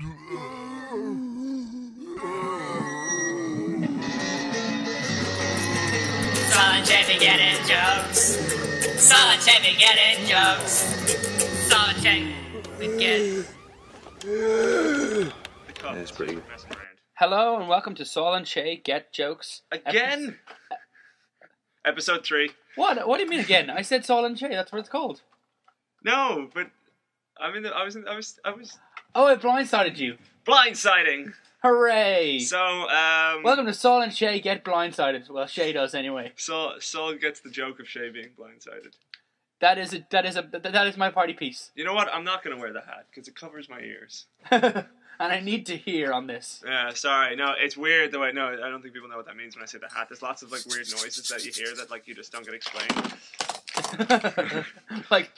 Saul and Shay getting jokes. Saul and Shay getting jokes. Saul and Shay get. That's pretty good. Hello and welcome to Saul and Shay Get Jokes. Again? Episode 3. What? What do you mean again? I said Saul and Shay. That's what it's called. No, but I mean, I was. Oh, it blindsided you. Blindsiding. Hooray! So, welcome to Saul and Shay Get Blindsided. Well, Shay does anyway. Saul gets the joke of Shay being blindsided. That is my party piece. You know what? I'm not going to wear the hat because it covers my ears. And I need to hear on this. Yeah, sorry. No, it's weird the way. No, I don't think people know what that means when I say the hat. There's lots of like weird noises that you hear that like you just don't get explained. like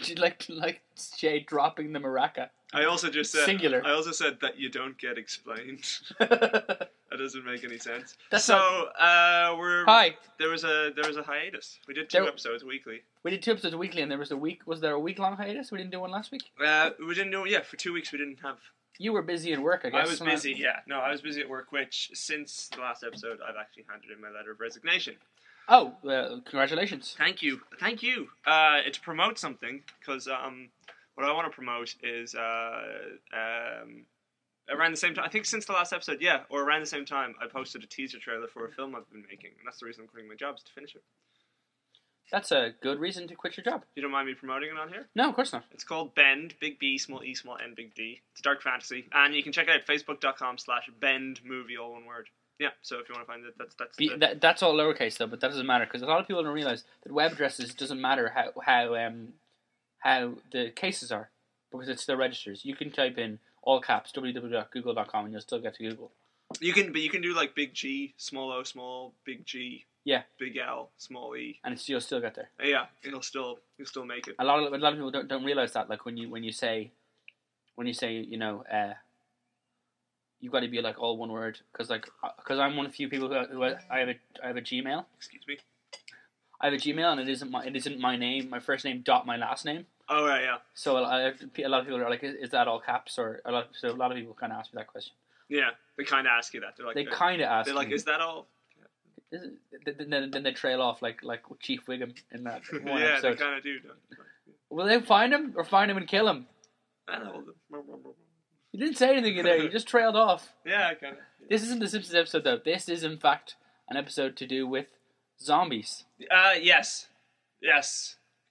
Shay dropping the maraca. I also just said singular. I also said that you don't get explained. That doesn't make any sense. We're hi. There was a hiatus. We did 2 episodes weekly. We did 2 episodes weekly, and there was a week. Was there a week-long hiatus? We didn't do one last week. We didn't do. Yeah, for 2 weeks we didn't have. You were busy in work, I guess. I was busy. Yeah, no, I was busy at work. Which since the last episode, I've actually handed in my letter of resignation. Oh, congratulations! Thank you. It's to promote something because what I want to promote is around the same time. I think since the last episode, or around the same time, I posted a teaser trailer for a film I've been making, and that's the reason I'm quitting my job is to finish it. That's a good reason to quit your job. You don't mind me promoting it on here? No, of course not. It's called Bend, big B, small E, small N, big D. It's dark fantasy, and you can check it out at facebook.com/bendmovie, all one word. Yeah, so if you want to find it, that's all lowercase though, but that doesn't matter because a lot of people don't realize that web addresses doesn't matter how the cases are because it's the registers. You can type in all caps www.google.com and you'll still get to Google. You can do like big G, small O, small, big G. Yeah. Big L, small E. And you'll still get there. Yeah, you'll still make it. A lot of people don't realize that. Like when you say you've got to be like all one word because I'm one of the few people who I have a Gmail. Excuse me. I have a Gmail and it isn't my name, my first name dot my last name. Oh right, yeah. So a lot of people are like, is that all caps or a lot of people kind of ask me that question. Yeah, they kind of ask you that. They're like, They're like, is that all? Then they trail off like Chief Wiggum in that one yeah, episode. They kind of do. Will they find him or find him and kill him? I don't know. You didn't say anything there. You just trailed off. Yeah, kind of. This isn't the Simpsons episode though. This is in fact an episode to do with zombies. Yes.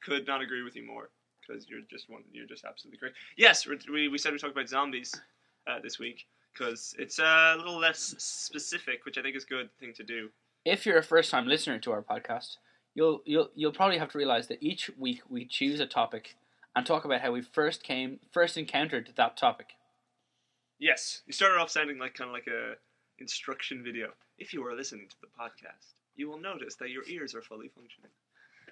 Could not agree with you more because you're just absolutely great. Yes, we said we talked about zombies this week because it's a little less specific, which I think is a good thing to do. If you're a first-time listener to our podcast, you'll probably have to realize that each week we choose a topic and talk about how we first encountered that topic. Yes, you started off sounding like a instruction video. If you are listening to the podcast, you will notice that your ears are fully functioning.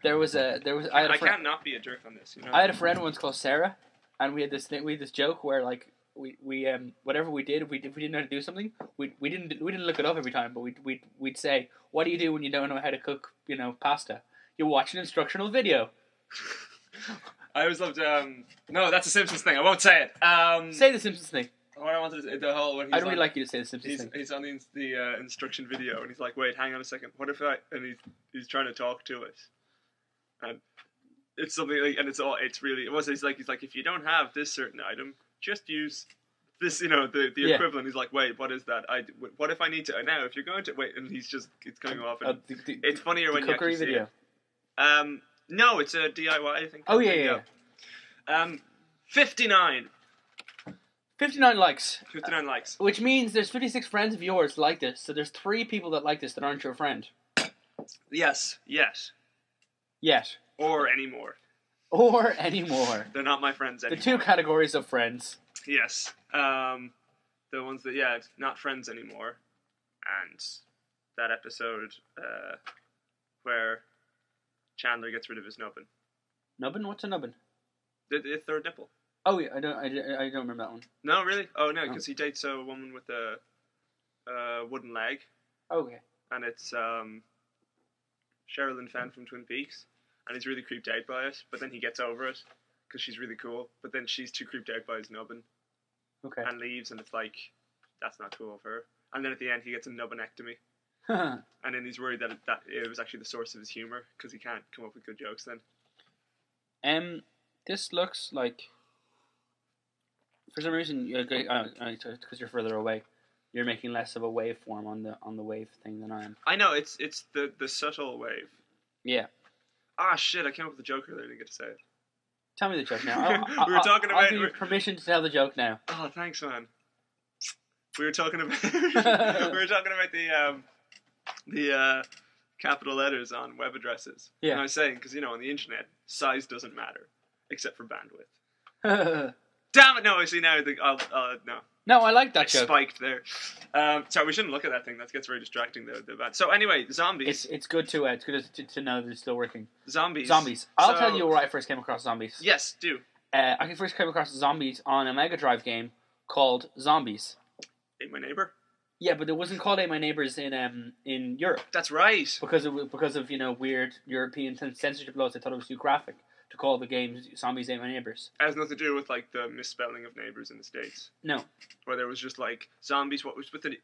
I can't not be a jerk on this. You know? I had a friend once called Sarah, and we had this joke where like. We whatever we did, if we didn't know how to do something, we didn't look it up every time, but we'd say, what do you do when you don't know how to cook, pasta? You watch an instructional video. I always loved, no, that's a Simpsons thing, I won't say it. Say the Simpsons thing. What I wanted to the whole, when he's I'd really like you to say the Simpsons thing. He's on the instruction video, and he's like, wait, hang on a second, what if and he's trying to talk to us, and it's something like, and he's like, if you don't have this certain item, just use this, the equivalent. He's like, wait, what is that? What if I need to now? If you're going to wait, and it's going off. And it's funnier when you actually see it. No, it's a DIY. I think. Oh yeah. 59. 59 likes. 59 likes. Which means there's 56 friends of yours like this. So there's 3 people that like this that aren't your friend. Yes. Yet. Or anymore. They're not my friends anymore. The 2 categories of friends. Yes. The ones that, not friends anymore. And that episode where Chandler gets rid of his nubbin. Nubbin? What's a nubbin? The third nipple. Oh yeah, I don't remember that one. No, really? Oh no, because he dates a woman with a wooden leg. Okay. And it's Sherilyn Fenn from Twin Peaks. And he's really creeped out by it, but then he gets over it because she's really cool. But then she's too creeped out by his nubbin. Okay. and leaves, and it's like, that's not cool of her. And then at the end, he gets a nubbinectomy. And then he's worried that it was actually the source of his humor, because he can't come up with good jokes then. This looks like, for some reason, because you're further away, you're making less of a waveform on the wave thing than I am. I know, it's the subtle wave. Yeah. Ah, shit, I came up with a joke earlier, I didn't get to say it. Tell me the joke now. We were talking about... I'll give you permission to tell the joke now. Oh, thanks, man. We were talking about... the capital letters on web addresses. Yeah. And I was saying, because, on the internet, size doesn't matter, except for bandwidth. Damn it, no, see, now I think, no. No, I like that joke. Spiked there. Sorry, we shouldn't look at that thing. That gets very distracting. So anyway, zombies. It's good to know that it's still working. Zombies. I'll tell you where I first came across zombies. Yes, do. I first came across zombies on a Mega Drive game called Zombies. Ate My Neighbor? Yeah, but it wasn't called Ate My Neighbors in Europe. That's right. Because of weird European censorship laws. They thought it was too graphic to call the game Zombies Ate My Neighbors. It has nothing to do with like the misspelling of neighbors in the States. No. Where there was just like zombies. What was with the?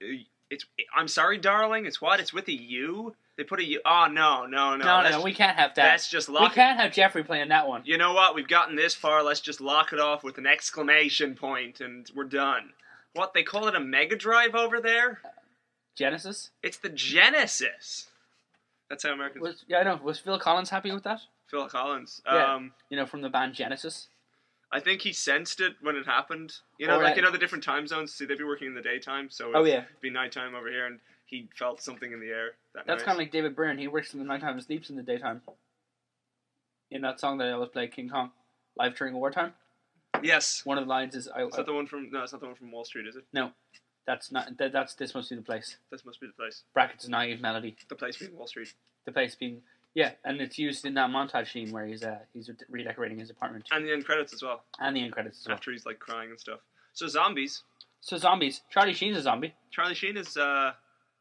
I'm sorry, darling. It's what? It's with a U. They put a U. Oh no. No. We can't have that. Let's just We can't have Jeffrey playing that one. You know what? We've gotten this far. Let's just lock it off with an exclamation point, and we're done. What, they call it a Mega Drive over there? Genesis? It's the Genesis. That's how Americans... I know. Was Phil Collins happy with that? Phil Collins. Yeah. From the band Genesis? I think he sensed it when it happened. The different time zones. See, they'd be working in the daytime, so it'd be nighttime over here, and he felt something in the air. That's kind of like David Byrne. He works in the nighttime and sleeps in the daytime. In that song that I always play, King Kong, live during wartime. Yes. One of the lines is... Is that the one from... No, it's not the one from Wall Street, is it? No. That's not... That's This Must Be the Place. This must be the place. Brackets naive melody. The place being Wall Street. The place being... Yeah, and it's used in that montage scene where he's redecorating his apartment. And the end credits as well. After he's like crying and stuff. So zombies. Charlie Sheen's a zombie. Charlie Sheen is,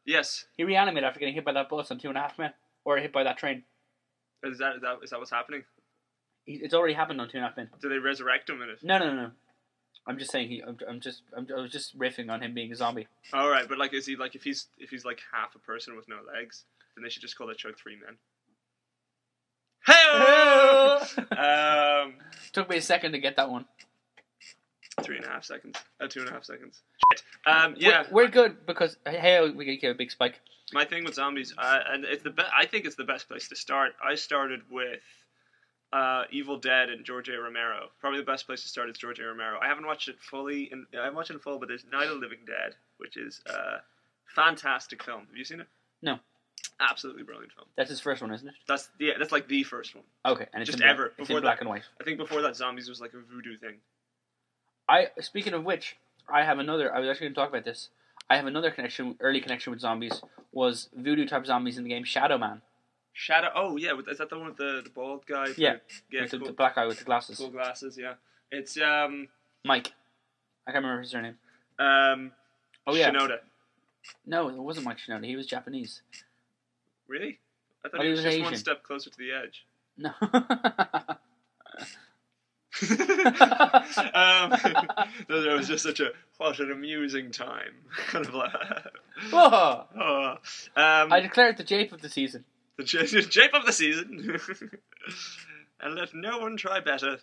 yes. He reanimated after getting hit by that bus on 2.5 Men. Or hit by that train. Is that what's happening? It's already happened on 2.5 Men. Do they resurrect him in it? No. I'm just saying I was just riffing on him being a zombie. All right, but like, is he like if he's like half a person with no legs, then they should just call that show 3 Men. Hey! Took me a second to get that one. 3.5 seconds. 2.5 seconds. Shit. We're good because we get a big spike. My thing with zombies, and it's I think it's the best place to start. I started with Evil Dead and George A. Romero. Probably the best place to start is George A. Romero. I haven't watched it fully, I haven't watched it in full, but there's Night of the Living Dead, which is a fantastic film. Have you seen it? No. Absolutely brilliant film. That's his first one, isn't it? That's like the first one. Okay, and it's just in ever. It's in black and white. I think before that, zombies was like a voodoo thing. Speaking of which, I was actually going to talk about this. I have another early connection with zombies, was voodoo type zombies in the game Shadow Man. Shadow, oh yeah, is that the one with the bald guy? Yeah, cool. the black guy with the glasses. Cool glasses, yeah. It's Mike. I can't remember his surname. Shinoda. No, it wasn't Mike Shinoda. He was Japanese. Really? I thought he was just Asian. One step closer to the edge. No. There was just such what an amusing time. Kind of like. I declare it the jape of the season. The jape of the season. And let no one try better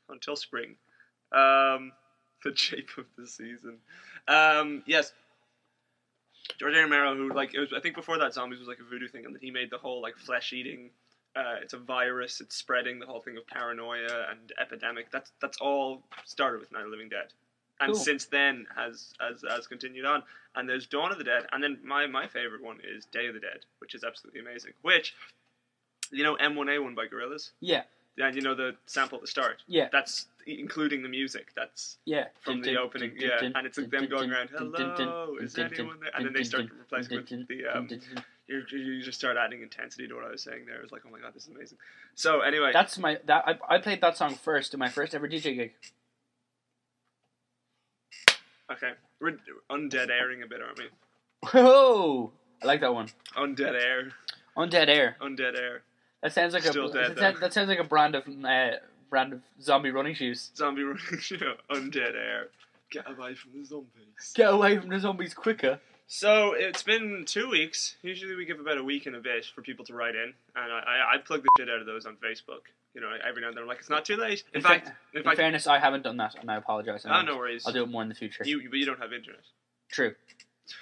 until spring. The jape of the season. Yes. George A. Romero, who I think before that, zombies was like a voodoo thing, and then he made the whole like flesh eating. It's a virus. It's spreading. The whole thing of paranoia and epidemic. That's all started with Night of the Living Dead, and since then has continued on. And there's Dawn of the Dead, and then my favorite one is Day of the Dead, which is absolutely amazing. Which, M1A1 by Gorillaz. Yeah. Yeah, the sample at the start. Yeah. That's including the music. That's from the opening. Yeah, and it's like them going around. Hello, is anyone there? And then they start replacing with the. You just start adding intensity to what I was saying there. It was like, oh my god, this is amazing. So anyway, I played that song first in my first ever DJ gig. Okay, we're undead airing a bit, aren't we? Oh, I like that one. Undead air. Undead air. Undead air. That sounds like that sounds like a brand of zombie running shoes. Zombie running shoes. Undead air. Get away from the zombies. Get away from the zombies quicker. So it's been 2 weeks. Usually we give about a week and a bit for people to write in, and I plug the shit out of those on Facebook. You know, every now and then I'm like, it's not too late. In fairness, I haven't done that, and I apologise. Oh, no worries. I'll do it more in the future. But you don't have internet. True.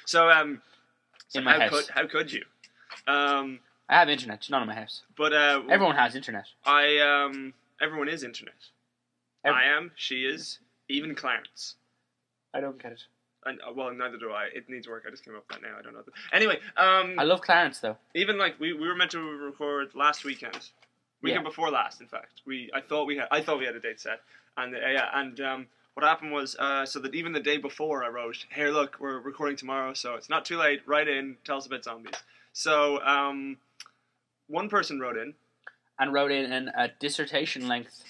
So in my house. How could you? I have internet, just not in my house. But everyone has internet. Everyone is internet. I am. She is. Even Clarence. I don't get it. And well, neither do I. It needs work. I just came up with that now. I don't know. Anyway, I love Clarence though. Even like we were meant to record last weekend before last. In fact, I thought we had a date set, and what happened was so that even the day before I wrote, "Here, look, we're recording tomorrow, so it's not too late. Write in, tell us about zombies." So one person wrote in a dissertation length.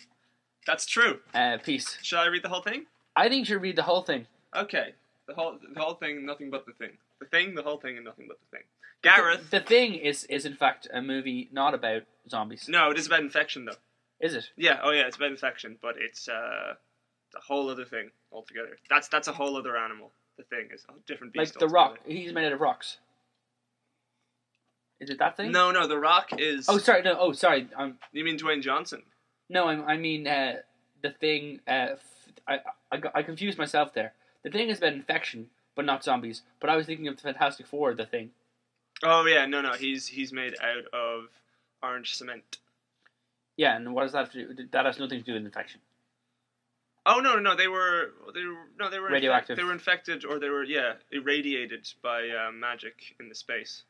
That's true. Piece. Should I read the whole thing? I think you should read the whole thing. Okay. The whole thing, nothing but the thing. The thing, the whole thing, and nothing but the thing. Gareth. The Thing is in fact a movie not about zombies. No, it is about infection though. Is it? Yeah. Oh yeah, it's about infection, but it's a whole other thing altogether. That's a whole other animal. The Thing is a different beast. Like the Rock. He's made out of rocks. Is it that thing? No. The Rock is. Oh sorry. No. Oh sorry. You mean Dwayne Johnson? No, I mean the Thing. I confused myself there. The Thing is about infection, but not zombies. But I was thinking of the Fantastic Four, The Thing. Oh yeah, no. He's made out of orange cement. Yeah, and what does that have to do? That has nothing to do with infection. Oh no. They were radioactive. They were infected, or they were irradiated by magic in the space.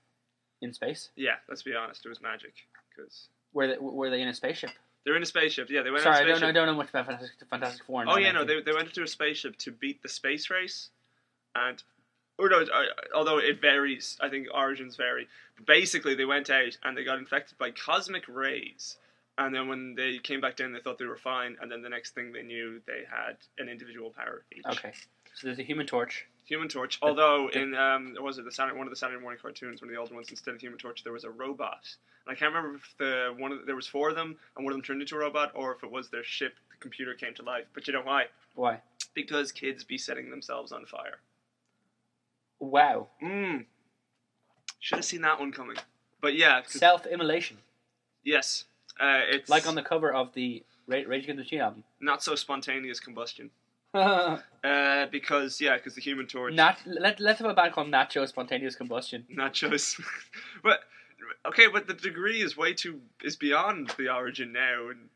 In space? Yeah, let's be honest. It was magic because. Were they in a spaceship? They're in a spaceship. Yeah, they went. Sorry, in a spaceship. I don't know much about Fantastic Four. Oh yeah, no, they went into a spaceship to beat the space race, although it varies, I think origins vary. But basically, they went out and they got infected by cosmic rays, and then when they came back down, they thought they were fine, and then the next thing they knew, they had an individual power each. Okay, so there's a Human Torch. Although in one of the Saturday morning cartoons, one of the old ones, instead of Human Torch, there was a robot. And I can't remember if there was 4 of them, and one of them turned into a robot, or if it was their ship, the computer came to life. But you know why? Why? Because kids be setting themselves on fire. Wow. Should have seen that one coming. But yeah. Self-immolation. Yes. It's like on the cover of the Rage Against the Machine album. Not so spontaneous combustion. Because the Human Torch. Let's have a band called Nacho Spontaneous Combustion. Nachos. but the degree is beyond the origin now, and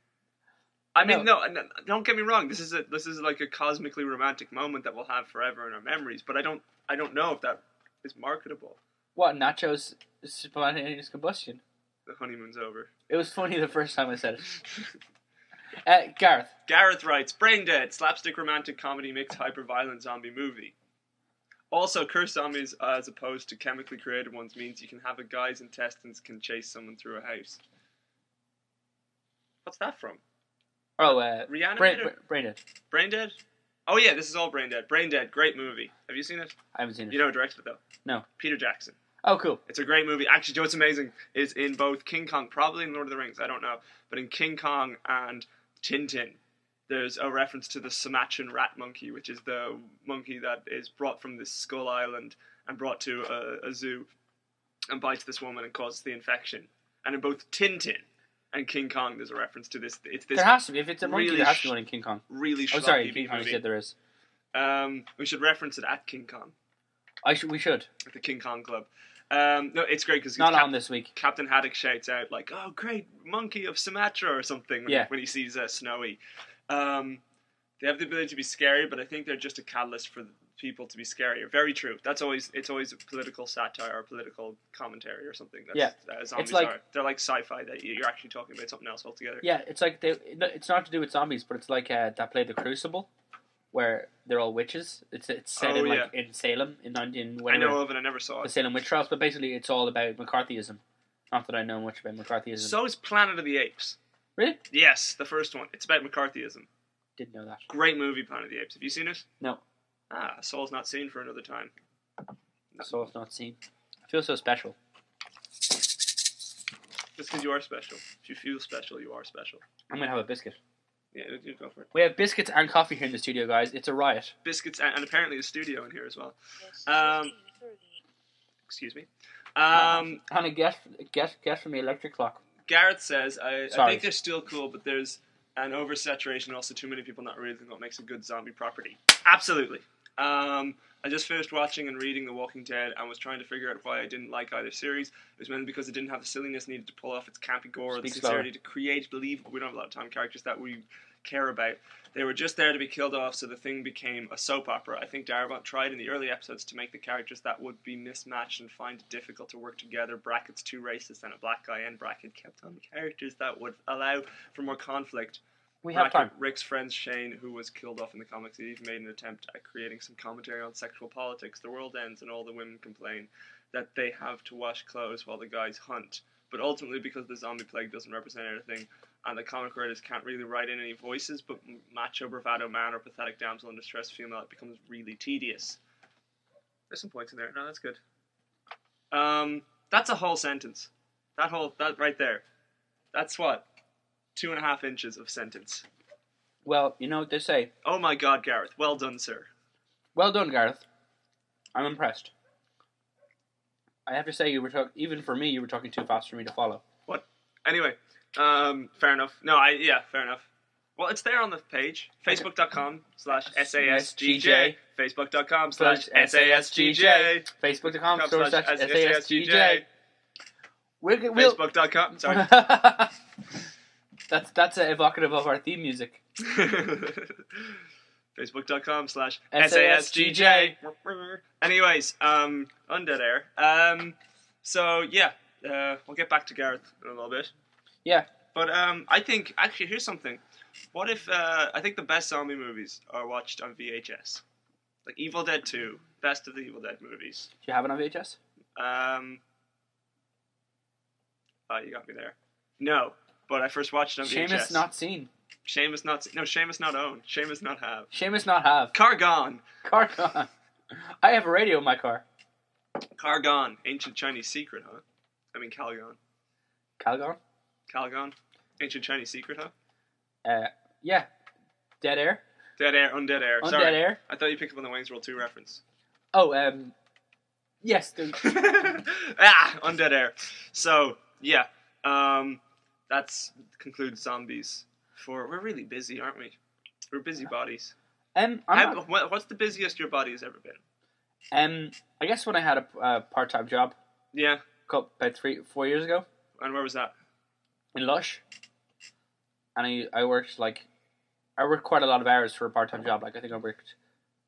I mean, no, don't get me wrong. This is like a cosmically romantic moment that we'll have forever in our memories. But I don't know if that is marketable. What, Nacho's Spontaneous Combustion? The honeymoon's over. It was funny the first time I said it. Gareth. Gareth writes, Brain Dead, slapstick romantic comedy mixed hyper-violent zombie movie. Also, cursed zombies as opposed to chemically created ones means you can have a guy's intestines can chase someone through a house. What's that from? Oh, Reanimator? Brain Dead. Brain Dead? Oh yeah, this is all Brain Dead. Brain Dead, great movie. Have you seen it? I haven't seen it. You know who directed it though? No. Peter Jackson. Oh, cool. It's a great movie. Actually, you know what's amazing is in both King Kong, probably in Lord of the Rings, I don't know, but in King Kong and Tintin, there's a reference to the Sumatran rat monkey, which is the monkey that is brought from this Skull Island and brought to a zoo and bites this woman and causes the infection. And in both Tintin and King Kong, there's a reference to this. It's this. There has to be. If it's a monkey, there has to be one in King Kong. Really schlocky sorry, King Kong. You said there is. We should reference it at King Kong. We should. At the King Kong Club. No, it's great because not on this week. Captain Haddock shouts out like, "Oh, great monkey of Sumatra" or something when he sees Snowy. They have the ability to be scary, but I think they're just a catalyst for people to be scarier. Very true. It's always a political satire or political commentary or something. Zombies are. They're like sci-fi that you're actually talking about something else altogether. Yeah, it's like it's not to do with zombies, but it's like that play The Crucible, where they're all witches. It's set in Salem in I know of it. I never saw it. The Salem witch trials, but basically it's all about McCarthyism. Not that I know much about McCarthyism. So is Planet of the Apes. Really? Yes, the first one. It's about McCarthyism. Didn't know that. Great movie, Planet of the Apes. Have you seen it? No. Saul's not seen for another time. No. Saul's not seen. I feel so special. Just because you are special. If you feel special, you are special. I'm going to have a biscuit. Yeah, you go for it. We have biscuits and coffee here in the studio, guys. It's a riot. Biscuits and apparently a studio in here as well. Excuse me. Hannah, get from the electric clock. Gareth says, I think they're still cool, but there's an oversaturation and also too many people not realizing what makes a good zombie property. Absolutely. I just finished watching and reading The Walking Dead and was trying to figure out why I didn't like either series. It was mainly because it didn't have the silliness needed to pull off its campy gore or the sincerity to create believable, we don't have a lot of time, characters that we care about. They were just there to be killed off, so the thing became a soap opera. I think Darabont tried in the early episodes to make the characters that would be mismatched and find it difficult to work together, brackets two racists and a black guy, end bracket, kept on the characters that would allow for more conflict. We have time. Rick's friend Shane, who was killed off in the comics, he even made an attempt at creating some commentary on sexual politics. The world ends and all the women complain that they have to wash clothes while the guys hunt. But ultimately, because the zombie plague doesn't represent anything, and the comic writers can't really write in any voices, but macho bravado man or pathetic damsel in distress female, it becomes really tedious. There's some points in there. No, that's good. That's a whole sentence. That right there. That's what? 2.5 inches of sentence. Well, you know what they say. Oh my God, Gareth. Well done, sir. Well done, Gareth. I'm impressed. I have to say, even for me, you were talking too fast for me to follow. What? Anyway, fair enough. Fair enough. Well, it's there on the page. Facebook.com/SASGJ. Facebook.com/SASGJ. Facebook.com/SASGJ. Facebook.com. Sorry. That's evocative of our theme music. Facebook.com/SASGJ. Anyways, Undead Air. So yeah, we'll get back to Gareth in a little bit. Yeah. But I think actually here's something. What if I think the best zombie movies are watched on VHS, like Evil Dead 2, best of the Evil Dead movies. Do you have it on VHS? Oh, you got me there. No. But I first watched it on VHS. Seamus not seen. Seamus not seen. No, Seamus not own. Seamus not have. Seamus not have. Car gone. Car gone. I have a radio in my car. Car gone. Ancient Chinese secret, huh? I mean, Calgon. Calgon? Calgon. Ancient Chinese secret, huh? Yeah. Dead Air. Dead Air. Undead Air. Undead Sorry. Air. I thought you picked up on the Wayne's World 2 reference. Oh, yes. Undead Air. So, yeah. That's concludes zombies. We're really busy, aren't we? We're busy bodies. What's the busiest your body has ever been? I guess when I had a part-time job. Yeah. About 3-4 years ago. And where was that? In Lush. And I worked quite a lot of hours for a part-time job. Like I think I worked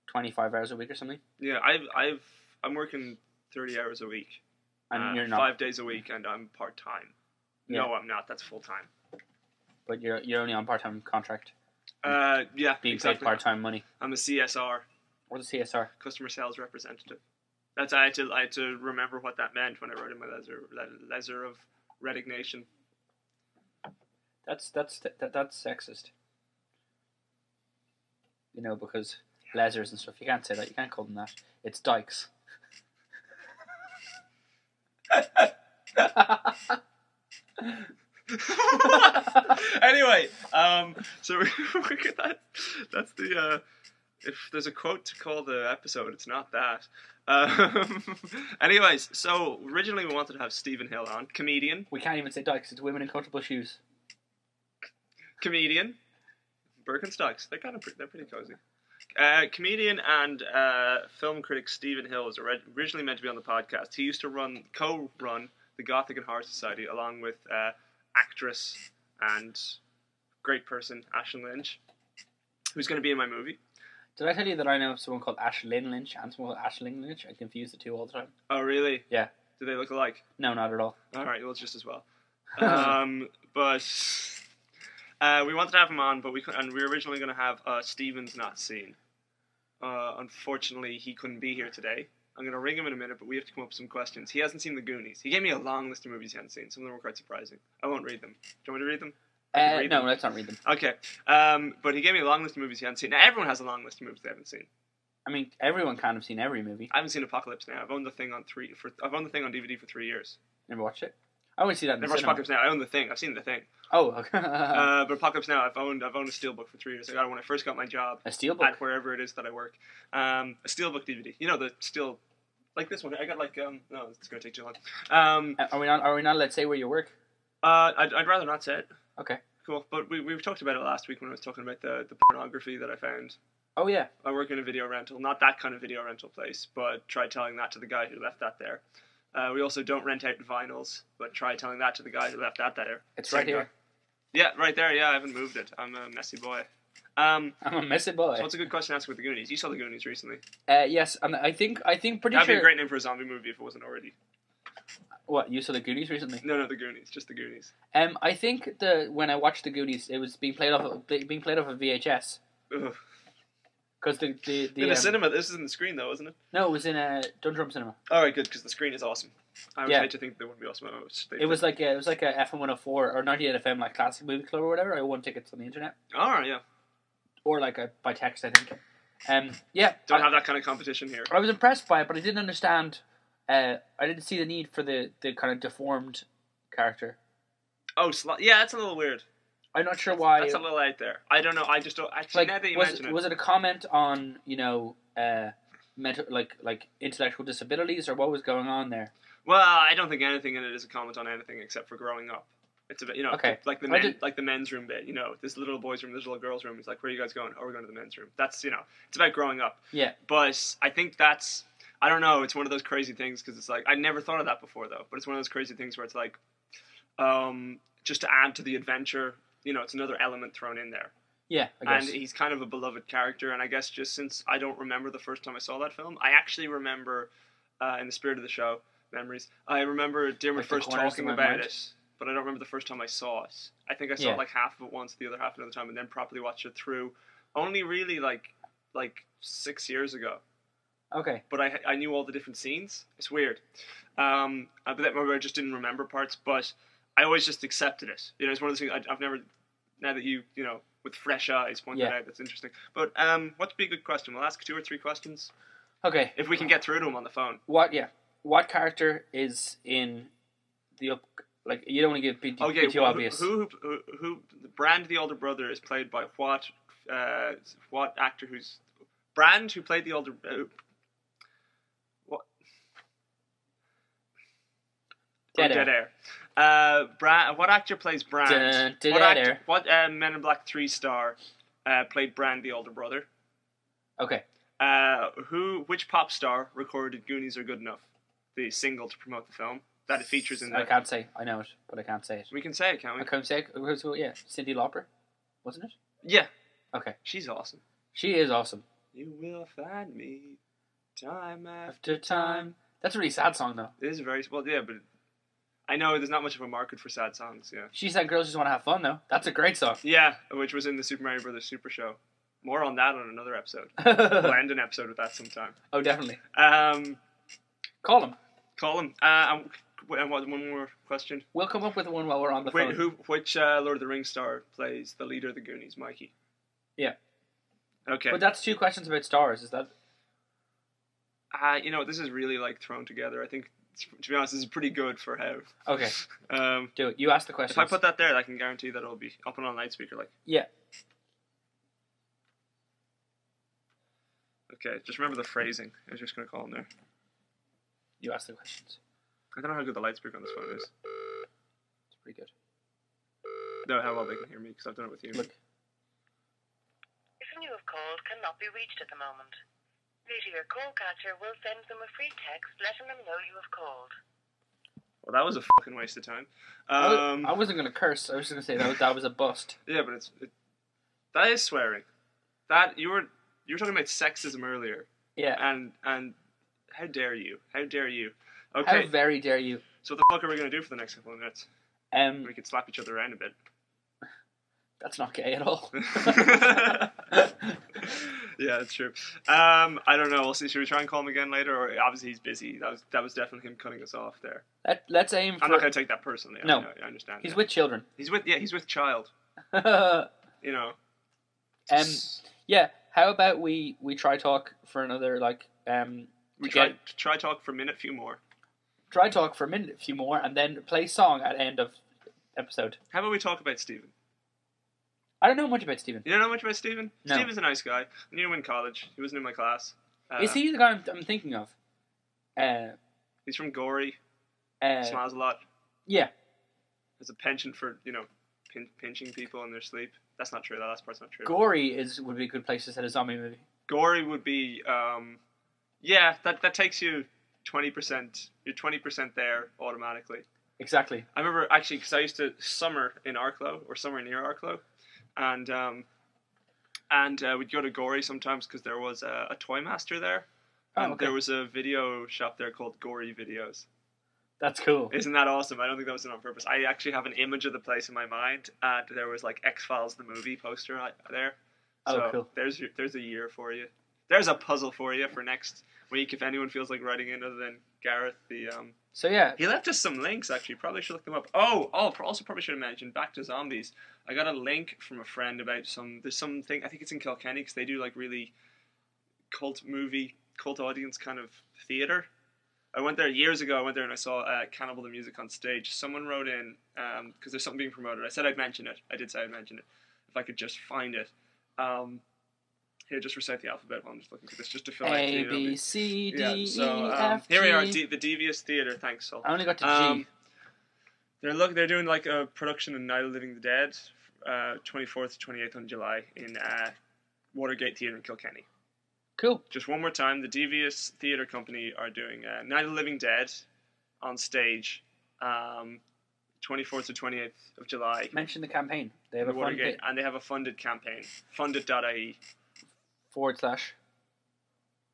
25 hours a week or something. Yeah, I'm working 30 hours a week. And you're not 5 days a week, and I'm part-time. Yeah. No, I'm not. That's full-time. But you're only on part-time contract. Yeah, being paid part-time money. I'm a CSR. What's a CSR? Customer Sales Representative. I had to remember what that meant when I wrote in my letter of resignation. That's sexist. You know, because lasers and stuff. You can't say that. You can't call them that. It's dykes. Anyway, so that's the if there's a quote to call the episode, it's not that. Anyways, so originally we wanted to have Stephen Hill on, comedian. We can't even say dykes. It's women in comfortable shoes. Comedian, Birkenstocks. They're pretty cozy. Comedian and film critic Stephen Hill was originally meant to be on the podcast. He used to co-run the Gothic and Horror Society along with actress and great person Ashlyn Lynch, who's going to be in my movie. Did I tell you that I know someone called Ashlyn Lynch and someone called Ashling Lynch? I confuse the two all the time. Oh, really? Yeah. Do they look alike? No, not at all. Alright, well, it's just as well. But we wanted to have him on, but we were originally going to have Steven's not seen. Unfortunately, he couldn't be here today. I'm going to ring him in a minute, but we have to come up with some questions. He hasn't seen the Goonies. He gave me a long list of movies he hadn't seen. Some of them were quite surprising. I won't read them. Do you want me to read them? No, let's not read them. Okay. But he gave me a long list of movies he hadn't seen. Now, everyone has a long list of movies they haven't seen. I mean, everyone kind of seen every movie. I haven't seen Apocalypse Now. I've owned the thing on DVD for 3 years. Never watched it. I want to see that in the Never watched cinema. Apocalypse Now. I own The Thing. I've seen The Thing. Oh, okay. But Apocalypse Now, I've owned a steelbook for 3 years. I got it when I first got my job. A steelbook? At wherever it is that I work. A steelbook DVD. You know, the steel... Like this one. I got like... no, it's going to take too long. Are we not allowed to say where you work? I'd rather not say it. Okay. Cool. But we talked about it last week when I was talking about the pornography that I found. Oh, yeah. I work in a video rental. Not that kind of video rental place, but try telling that to the guy who left that there. We also don't rent out vinyls, but try telling that to the guy who left that there. It's right here. Yeah, right there. Yeah, I haven't moved it. I'm a messy boy. I'm a messy boy. So what's a good question to ask with the Goonies? You saw the Goonies recently. Yes, and I think pretty That'd sure... be a great name for a zombie movie if it wasn't already. What, you saw the Goonies recently? No, the Goonies. Just the Goonies. I think when I watched the Goonies, it was being played off of VHS. Ugh. Because the in a cinema. This is in the screen though, isn't it? No, it was in a Dundrum cinema. All right, good, because the screen is awesome. I would hate to think they wouldn't be awesome. It was like a FM 104 or 98 FM like classic movie club or whatever. I won tickets on the internet. All right, yeah. Or like by text, I think. Yeah. Don't have that kind of competition here. I was impressed by it, but I didn't understand. I didn't see the need for the kind of deformed character. Oh, yeah, that's a little weird. I'm not sure why. That's a little out there. I don't know. I just don't. Actually, now that you mention it, was it a comment on mental like intellectual disabilities, or what was going on there? Well, I don't think anything in it is a comment on anything except for growing up. It's a bit, okay. like the men's room bit. This little boys' room, this little girls' room. It's like, where are you guys going? Oh, we're going to the men's room. That's it's about growing up. Yeah. But I think that's, I don't know. It's one of those crazy things because it's like I never thought of that before though. But it's one of those crazy things where it's like, just to add to the adventure. It's another element thrown in there. Yeah, I guess. And he's kind of a beloved character, and I guess just since I don't remember the first time I saw that film, I actually remember, in the spirit of the show, memories, I remember Dermot first talking about it, but I don't remember the first time I saw it. I think I saw like half of it once, the other half another time, and then properly watched it through, only really like 6 years ago. Okay. But I knew all the different scenes. It's weird. But that maybe I just didn't remember parts, but I always just accepted it. It's one of those things I've never, now that you with fresh eyes pointed out, that's interesting. But what'd be a good question? We'll ask 2 or 3 questions. Okay. If we can get through to them on the phone. What character is in the like? You don't want to be too obvious. Who Brand the older brother is played by what actor? Who's Brand who played the older what? Dead Air. What actor plays Brand? What Men in Black 3 star played Brand the older brother? Okay. Which pop star recorded Goonies Are Good Enough? The single to promote the film that it features in. I can't say. I know it, but I can't say it. We can say it, can't we? I can't say it. Yeah, Cyndi Lauper, wasn't it? Yeah. Okay. She's awesome. She is awesome. You will find me time after time. That's a really sad song, though. It is very well, yeah, but I know there's not much of a market for sad songs. Yeah. She said, "Girls just want to have fun," though. That's a great song. Yeah, which was in the Super Mario Brothers Super Show. More on that on another episode. We'll end an episode with that sometime. Oh, definitely. Call him. And one more question. We'll come up with one while we're on the phone. Which Lord of the Rings star plays the leader of the Goonies, Mikey? Yeah. Okay. But that's 2 questions about stars, is that? This is really thrown together. I think, to be honest, this is pretty good for how. Okay. Do it. You ask the questions. If I put that there, I can guarantee that it'll be up and on loudspeaker. Yeah. Okay, just remember the phrasing. I was just going to call him there. You ask the questions. I don't know how good the loudspeaker on this phone is. It's pretty good. No, how well they can hear me, because I've done it with you. Look. Person you have called cannot be reached at the moment. Later, your call catcher will send them a free text letting them know you have called. Well, that was a fucking waste of time. I wasn't going to curse. I was just going to say that was a bust. Yeah, but that is swearing. That you were talking about sexism earlier. Yeah. And how dare you? How dare you? Okay. How very dare you? So what the fuck are we going to do for the next couple of minutes? We could slap each other around a bit. That's not gay at all. Yeah, that's true. I don't know. We'll see. Should we try and call him again later? Or obviously he's busy. That was definitely him cutting us off there. Let's aim for... I'm not going to take that personally. No. I understand. He's with children. He's with child. Yeah. How about we try talk for another try talk for a minute, few more. dry talk for a few more, and then play song at end of episode. How about we talk about Stephen? I don't know much about Stephen. You don't know much about Stephen? No. Stephen's a nice guy. I knew him in college. He wasn't in my class. Is he the guy I'm thinking of? He's from Gory. Smiles a lot. Yeah. Has a penchant for, pinching people in their sleep. That's not true. That last part's not true. Gory would be a good place to set a zombie movie. Gory would be, that takes you 20%. You're 20% there automatically. Exactly. I remember, actually, because I used to summer in Arklow, or somewhere near Arklow, and we'd go to Gory sometimes because there was a toy master there, and there was a video shop there called Gory Videos. That's cool. Isn't that awesome? I don't think that was done on purpose. I actually have an image of the place in my mind, and there was like X-Files the movie poster there. So cool. There's a year for you. There's a puzzle for you for next week if anyone feels like writing in other than Gareth. So yeah, he left us some links actually. Probably should look them up. Also probably should have mentioned back to zombies. I got a link from a friend about there's something, I think it's in Kilkenny, because they do like really cult audience kind of theatre. I went there years ago. I went there and I saw Cannibal the Music on stage. Someone wrote in, because there's something being promoted. I said I'd mention it. I did say I'd mention it. If I could just find it. Here, just recite the alphabet while I'm just looking for this, just to feel like... A, B, C, D, E, F, G. Here we are, the Devious Theatre. Thanks, Saul. I only got to G. They're doing like a production of Night of the Living Dead, 24th to 28th on July in Watergate Theatre in Kilkenny. Cool. Just one more time, the Devious Theatre Company are doing Night of the Living Dead on stage, 24th to 28th of July. Mention the campaign. They have a Watergate, and they have a funded campaign. Funded.ie. / No,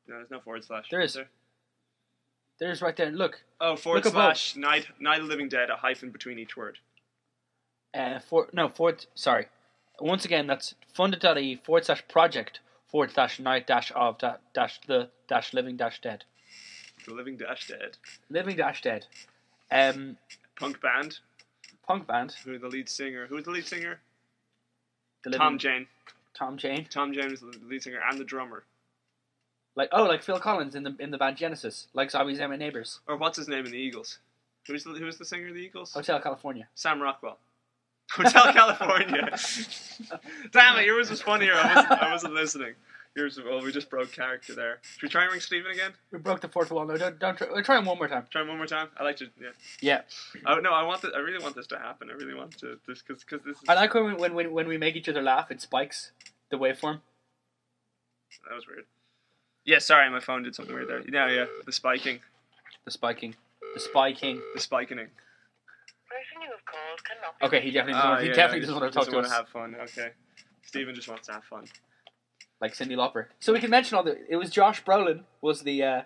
there's no / There is. There's right there. Look. Oh, / Night of the Living Dead, a hyphen between each word. Sorry. Once again, that's funded.ie / project / night - of the - living - dead. The Living - Dead. Living - dead. Punk band. Who's the lead singer? Tom Jane. Tom Jane is the lead singer and the drummer. Like Phil Collins in the band Genesis, like Zombies and My Neighbors. Or what's his name in the Eagles? Who's the singer of the Eagles? Hotel California. Sam Rockwell. Hotel California. Damn it, yours was funnier. I wasn't listening. We just broke character there. Should we try and ring Stephen again? We broke the fourth wall. No, don't try. We'll try him one more time. Try him one more time. I like to. Yeah. Yeah. Oh no, I really want this to happen. I really want to this because this is. I like when we make each other laugh. It spikes the waveform. That was weird. Yeah, sorry, my phone did something weird there. Yeah, the spiking. The spiking. Spikening. Person you have called cannot be Okay, he definitely doesn't want to talk to us. Have fun. Okay, Stephen just wants to have fun. Like Cyndi Lauper. So we can mention it was Josh Brolin was the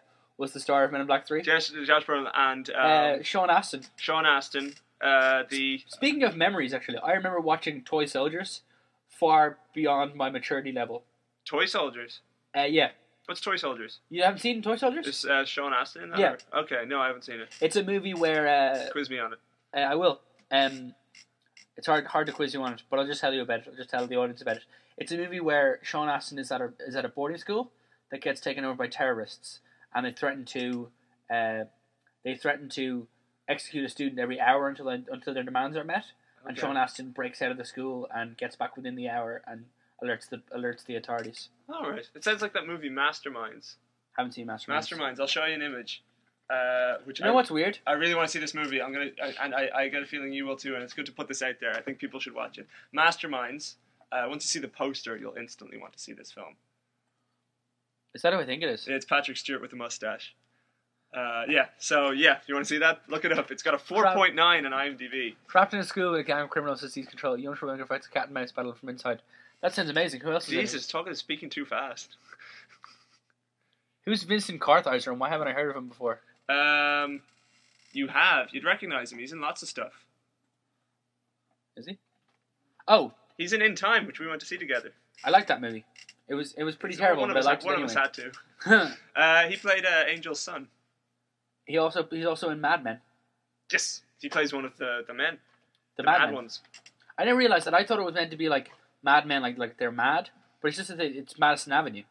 star of Men in Black 3. Josh Brolin and Sean Astin. Speaking of memories, actually, I remember watching Toy Soldiers far beyond my maturity level. Toy Soldiers? Yeah. What's Toy Soldiers? You haven't seen Toy Soldiers? Is Sean Astin in that? Yeah. Okay, no, I haven't seen it. It's a movie where... Quiz me on it. I will. It's hard to quiz you on it, but I'll just tell you about it. I'll just tell the audience about it. It's a movie where Sean Astin is at a boarding school that gets taken over by terrorists, and they threaten to execute a student every hour until their demands are met. Okay. And Sean Astin breaks out of the school and gets back within the hour and alerts the authorities. All right. It sounds like that movie Masterminds. Haven't seen Masterminds. I'll show you an image. What's weird? I really want to see this movie. I get a feeling you will too, and it's good to put this out there. I think people should watch it. Masterminds. Once you see the poster, you'll instantly want to see this film. Is that who I think it is? It's Patrick Stewart with a mustache. So if you want to see that, look it up. It's got a 4.9 on IMDb. Trapped in a school with a gang of criminals to seize control, young Schwarzenegger fights a cat and mouse battle from inside. That sounds amazing. Who else is Jesus, speaking too fast. Who's Vincent Kartheiser, and why haven't I heard of him before? You have. You'd recognize him. He's in lots of stuff. Is he? Oh. He's in Time, which we went to see together. I liked that movie. It was pretty terrible, but I liked it anyway. One of us had to. He played Angel's son. He's also in Mad Men. Yes, he plays one of the men. The mad ones. I didn't realize that. I thought it was meant to be like Mad Men, like they're mad, but it's just that it's Madison Avenue.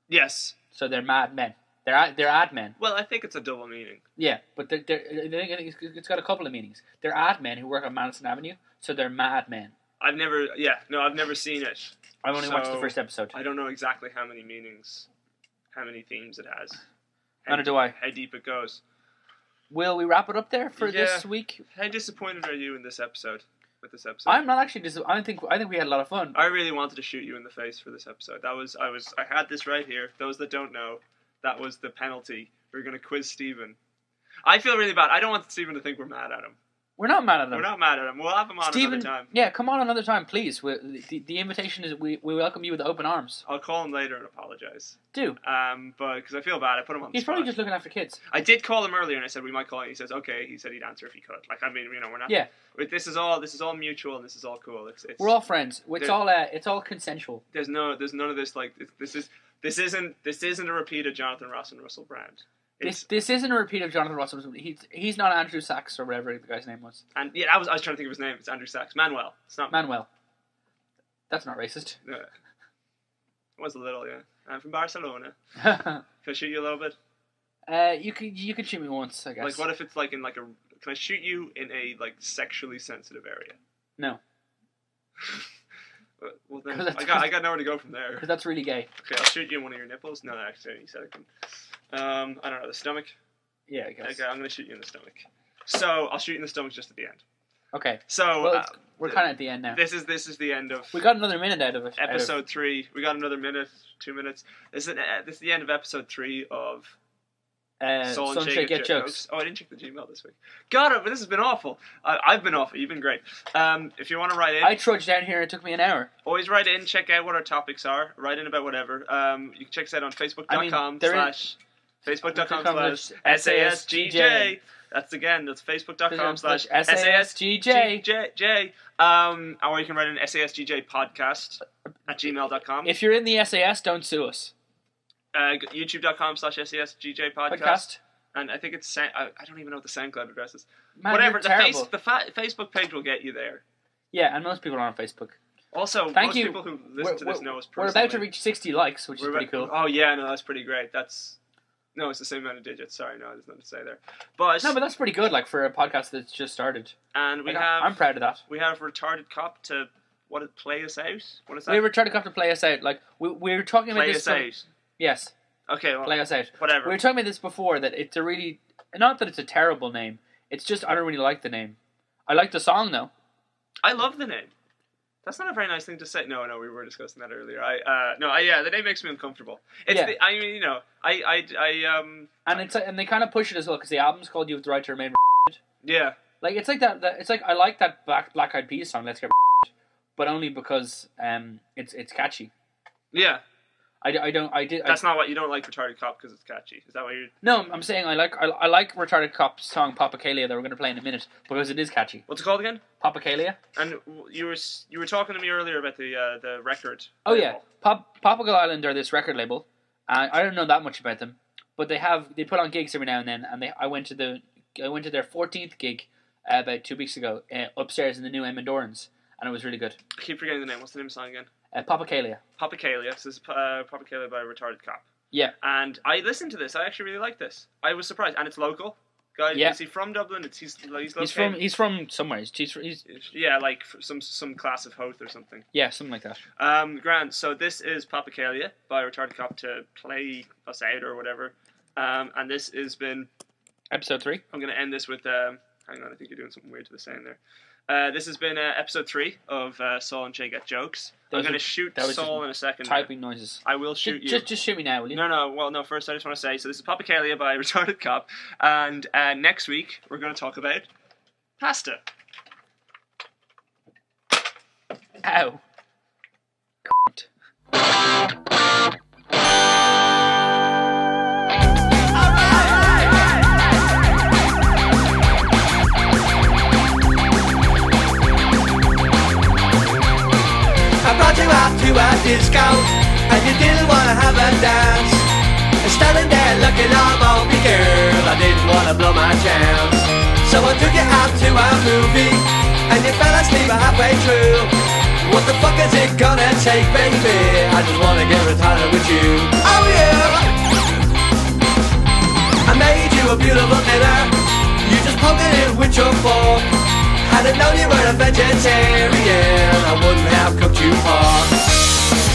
Yes. So they're mad men. They're ad men. Well, I think it's a double meaning. Yeah, but I think it's got a couple of meanings. They're ad men who work on Madison Avenue, so they're mad men. I've never seen it. I've only watched the first episode. I don't know exactly how many meanings, how many themes it has. Neither do I. How deep it goes. Will we wrap it up there for this week? How disappointed are you in this episode? With this episode, I'm not actually. I think we had a lot of fun. I really wanted to shoot you in the face for this episode. I had this right here. Those that don't know, that was the penalty. We're going to quiz Stephen. I feel really bad. I don't want Stephen to think we're mad at him. We're not mad at him. We're not mad at him. We'll have him on another time. Yeah, come on another time, please. The invitation is we welcome you with open arms. I'll call him later and apologize. Do. But because I feel bad, I put him on the He's spot. probably just looking after kids. I did call him earlier and I said we might call him. He says okay. He said he'd answer if he could. Like, I mean, we're not. Yeah. This is all mutual and this is all cool. We're all friends. It's all consensual. There's none of this like this isn't a repeat of Jonathan Ross and Russell Brand. This isn't a repeat of Jonathan Ross. He's not Andrew Sachs or whatever the guy's name was. And yeah, I was trying to think of his name. It's Andrew Sachs. Manuel. It's not Manuel. That's not racist. Yeah. It was a little, yeah. I'm from Barcelona. Can I shoot you a little bit? You can shoot me once, I guess. Like, what if it's like in like a? Can I shoot you in a like sexually sensitive area? No. Well then, I got nowhere to go from there. Because that's really gay. Okay, I'll shoot you in one of your nipples. No, actually, you said I couldn't. I don't know, the stomach. Yeah, I guess. Okay, I'm gonna shoot you in the stomach. So I'll shoot you in the stomach just at the end. Okay. So well, we're kind of at the end now. This is the end of. We got another minute out of it. Episode 3. We got another minute, 2 minutes. This is the end of episode 3 of. Saul and Shay get jokes. Oh, I didn't check the Gmail this week. Got it, but this has been awful. I've been awful. You've been great. If you want to write in, I trudged down here. It took me an hour. Always write in. Check out what our topics are. Write in about whatever. You can check us out on Facebook.com/. Facebook.com/SASGJ. That's Facebook.com/SASGJ. Or you can write an SASGJpodcast@gmail.com. If you're in the SAS, don't sue us. YouTube.com/SASGJpodcast. And I think it's I don't even know what the SoundCloud address is. Man, whatever. The terrible. Facebook page will get you there. Yeah, and most people are on Facebook. Also, most people who listen to this know us personally. We're about to reach 60 likes, which is pretty cool. Oh yeah, no, that's pretty great. No, it's the same amount of digits. Sorry, no, there's nothing to say there. But that's pretty good, like for a podcast that's just started. And I'm proud of that. We have Retarded Cop to play us out. What is that? We have Retarded Cop to play us out. Like we were talking about this. Play us out. Yes. Okay, well, play us out. Whatever. We were talking about this before, that it's a really not that it's a terrible name. It's just I don't really like the name. I like the song though. I love the name. That's not a very nice thing to say. No, we were discussing that earlier. The name makes me uncomfortable. It's and they kind of push it as well because the album's called "You Have the Right to Remain." Yeah, like it's like that. It's like I like that Black Eyed Peas song, "Let's Get," but only because it's catchy. Yeah. That's not what you don't like Retarded Cop because it's catchy. Is that what you're? No, I'm saying I like Retarded Cop's song "Papacalia" that we're going to play in a minute because it is catchy. What's it called again? Papacalia. And you were talking to me earlier about the record. Oh label. Yeah, Papagal Island are this record label. I don't know that much about them, but they put on gigs every now and then. And I went to their 14th gig about 2 weeks ago upstairs in the new Emendorans, and it was really good. I keep forgetting the name. What's the name of the song again? Papacalia. Papacalia. This is Papacalia by Retarded Cop. Yeah. And I listened to this. I actually really like this. I was surprised, and it's local. Guys, is he from Dublin? He's from somewhere. He's like some class of Hoth or something. Yeah, something like that. Grand. So this is Papacalia by Retarded Cop to play us out or whatever. And this has been episode 3. I'm going to end this with. Hang on, I think you're doing something weird to the sound there. This has been episode 3 of Saul and Shay Get Jokes. I'm going to shoot Saul in a second. Typing noises. I will shoot you. Just shoot me now, will you? No. Well, no. First, I just want to say, so this is Papacalia by Retarded Cop, and next week we're going to talk about pasta. Ow. To a disco, and you didn't want to have a dance. Standing there looking all lonely, girl, I didn't want to blow my chance. So I took you out to a movie, and you fell asleep halfway through. What the fuck is it gonna take, baby? I just want to get retarded with you. Oh yeah! your beautiful dinner. You just poke it in with your fork. Had I known you were a vegetarian, I wouldn't have cooked you pork.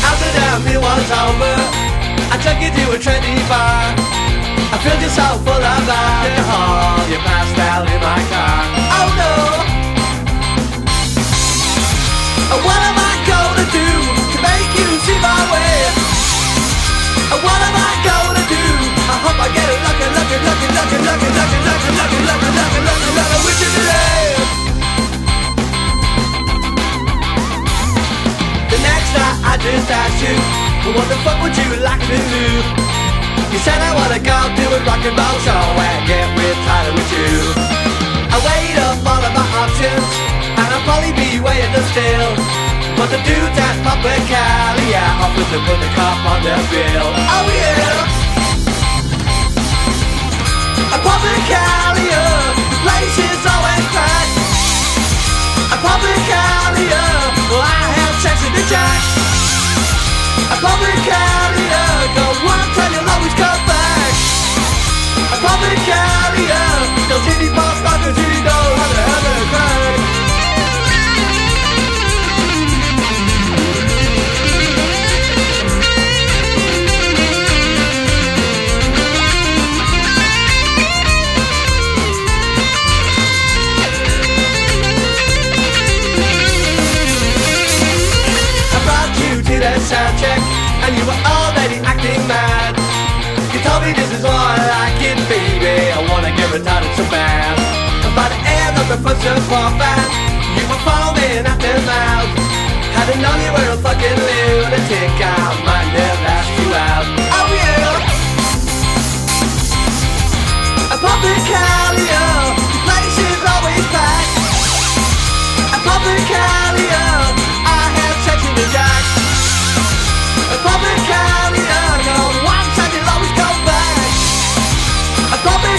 After that meal was over, I took you to a trendy bar. I filled you so full of alcohol, you passed out in my car. Oh no! What am I gonna do to make you see my way? What am I gonna do? I hope I get a lucky with you today. The next night I just asked you, well, what the fuck would you like to do? You said I wanna go to a rock and roll show and get retired with you. I weighed up all of my options, and I'll probably be weighing them still. But the dudes at Publicalia offered to put the cop on their bill. Oh yeah! A Publicalia, the place is always packed. A Publicalia, well I have sex with the jack. A Publicalia, go once and you'll always come back. A Publicalia, those indie boss fuckers really know how to have a crack. Sound check, and you were already acting mad. You told me this is what I like it, baby. I wanna get retarded so bad. And by the end of the first performance, you were foaming at the mouth. Had I known you were a fucking lunatic, I might have asked you out. Oh yeah! A Publicalia, the place is always packed. A Publicalia, I have sex in the jack. A Publicalia, go once and you'll always go back. A Publicalia.